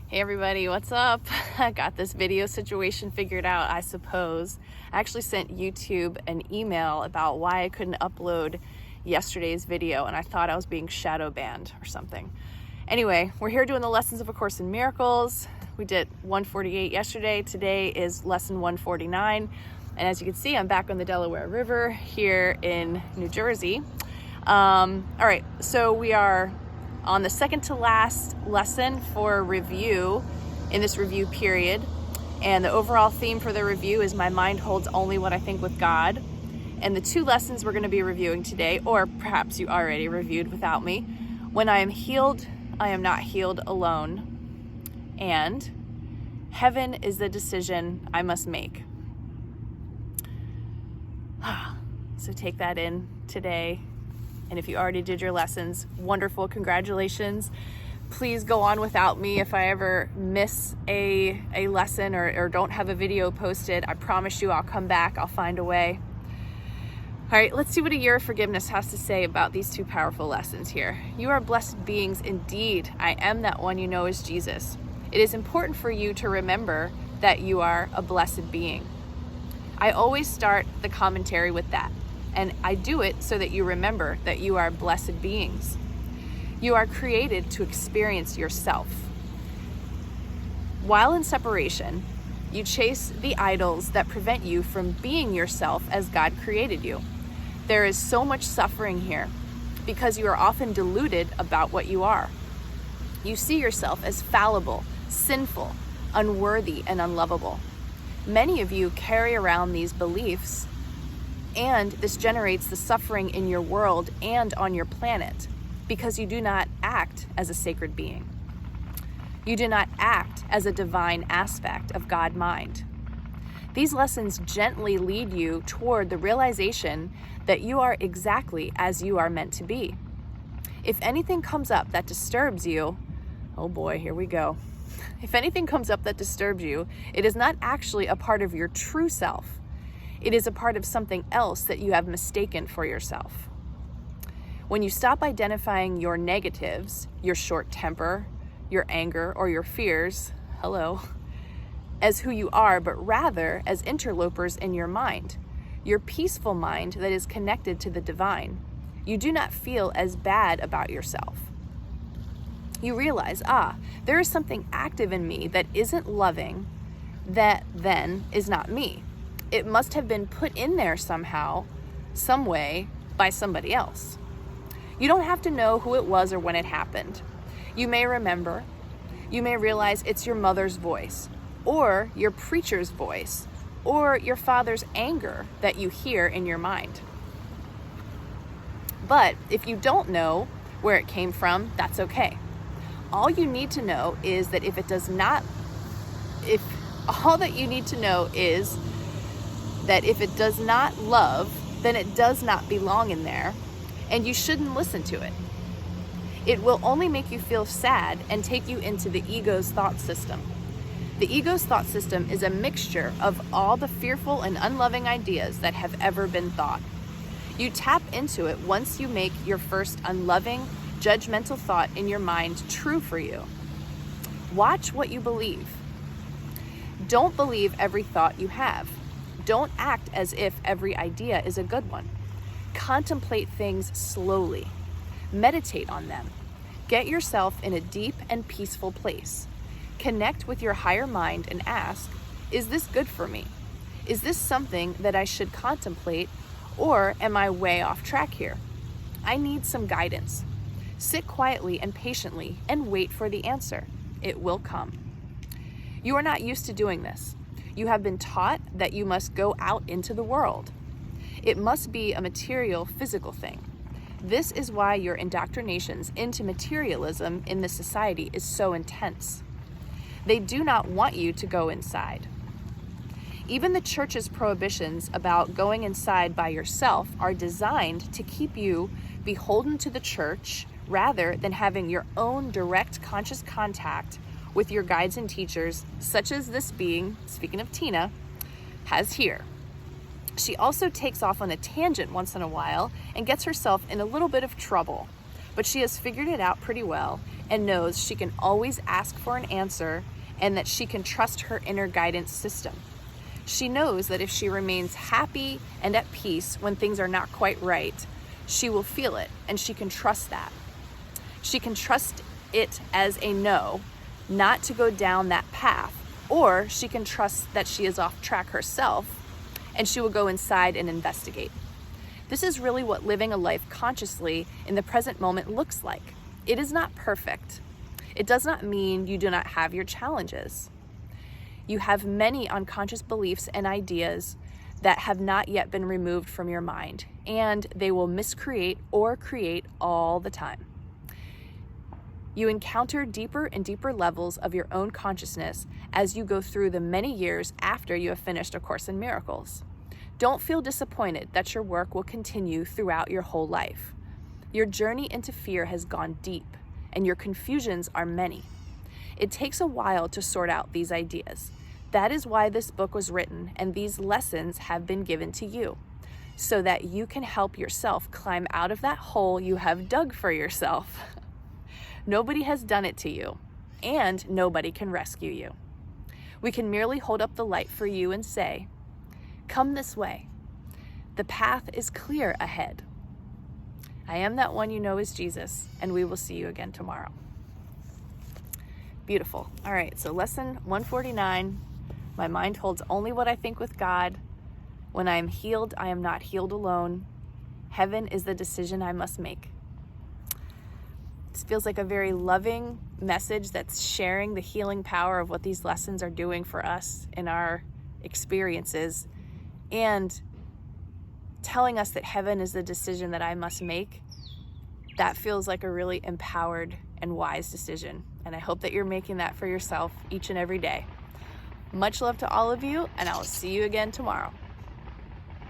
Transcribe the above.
Hey everybody, what's up? I got this video situation figured out, I suppose. I actually sent YouTube an email about why I couldn't upload yesterday's video, and I thought I was being shadow banned or something. Anyway, we're here doing the lessons of A Course in Miracles. We did 148 yesterday. Today is lesson 149. And as you can see, I'm back on the Delaware River here in New Jersey. All right, so we are on the second to last lesson for review in this review period. And the overall theme for the review is my mind holds only what I think with God. And the two lessons we're going to be reviewing today, or perhaps you already reviewed without me: when I am healed, I am not healed alone, and heaven is the decision I must make. So take that in today. And if you already did your lessons, wonderful, congratulations. Please go on without me if I ever miss a lesson or don't have a video posted. I promise you I'll come back, I'll find a way. All right, let's see what a year of forgiveness has to say about these two powerful lessons here. You are blessed beings indeed. I am that one you know as Jesus. It is important for you to remember that you are a blessed being. I always start the commentary with that. And I do it so that you remember that you are blessed beings. You are created to experience yourself. While in separation, you chase the idols that prevent you from being yourself as God created you. There is so much suffering here because you are often deluded about what you are. You see yourself as fallible, sinful, unworthy, and unlovable. Many of you carry around these beliefs, and this generates the suffering in your world and on your planet because you do not act as a sacred being. You do not act as a divine aspect of God mind. These lessons gently lead you toward the realization that you are exactly as you are meant to be. If anything comes up that disturbs you, oh boy, here we go. If anything comes up that disturbs you, it is not actually a part of your true self. It is a part of something else that you have mistaken for yourself. When you stop identifying your negatives, your short temper, your anger, or your fears, as who you are, but rather as interlopers in your mind, your peaceful mind that is connected to the divine, you do not feel as bad about yourself. You realize, there is something active in me that isn't loving, that then is not me. It must have been put in there somehow, some way, by somebody else. You don't have to know who it was or when it happened. You may remember. You may realize it's your mother's voice, or your preacher's voice, or your father's anger that you hear in your mind. But if you don't know where it came from, that's okay. All you need to know is that if it does not love, then it does not belong in there, and you shouldn't listen to it. It will only make you feel sad and take you into the ego's thought system. The ego's thought system is a mixture of all the fearful and unloving ideas that have ever been thought. You tap into it once you make your first unloving, judgmental thought in your mind true for you. Watch what you believe. Don't believe every thought you have. Don't act as if every idea is a good one. Contemplate things slowly. Meditate on them. Get yourself in a deep and peaceful place. Connect with your higher mind and ask, is this good for me? Is this something that I should contemplate, or am I way off track here? I need some guidance. Sit quietly and patiently and wait for the answer. It will come. You are not used to doing this. You have been taught that you must go out into the world. It must be a material, physical thing. This is why your indoctrinations into materialism in this society is so intense. They do not want you to go inside. Even the church's prohibitions about going inside by yourself are designed to keep you beholden to the church rather than having your own direct conscious contact with your guides and teachers, such as this being, speaking of Tina, has here. She also takes off on a tangent once in a while and gets herself in a little bit of trouble. but she has figured it out pretty well and knows she can always ask for an answer and that she can trust her inner guidance system. She knows that if she remains happy and at peace when things are not quite right, she will feel it, and she can trust that. She can trust it as a no, not to go down that path, or she can trust that she is off track herself, and she will go inside and investigate. This is really what living a life consciously in the present moment looks like. It is not perfect. It does not mean you do not have your challenges. You have many unconscious beliefs and ideas that have not yet been removed from your mind, and they will miscreate or create all the time. You encounter deeper and deeper levels of your own consciousness as you go through the many years after you have finished A Course in Miracles. Don't feel disappointed that your work will continue throughout your whole life. Your journey into fear has gone deep, and your confusions are many. It takes a while to sort out these ideas. That is why this book was written, and these lessons have been given to you, so that you can help yourself climb out of that hole you have dug for yourself. Nobody has done it to you, and nobody can rescue you. We can merely hold up the light for you and say, "Come this way. The path is clear ahead." I am that one you know is Jesus, and we will see you again tomorrow. Beautiful. All right, so lesson 149. My mind holds only what I think with God. When I am healed, I am not healed alone. Heaven is the decision I must make. This feels like a very loving message that's sharing the healing power of what these lessons are doing for us in our experiences, and telling us that heaven is the decision that I must make. That feels like a really empowered and wise decision. And I hope that you're making that for yourself each and every day. Much love to all of you, and I will see you again tomorrow.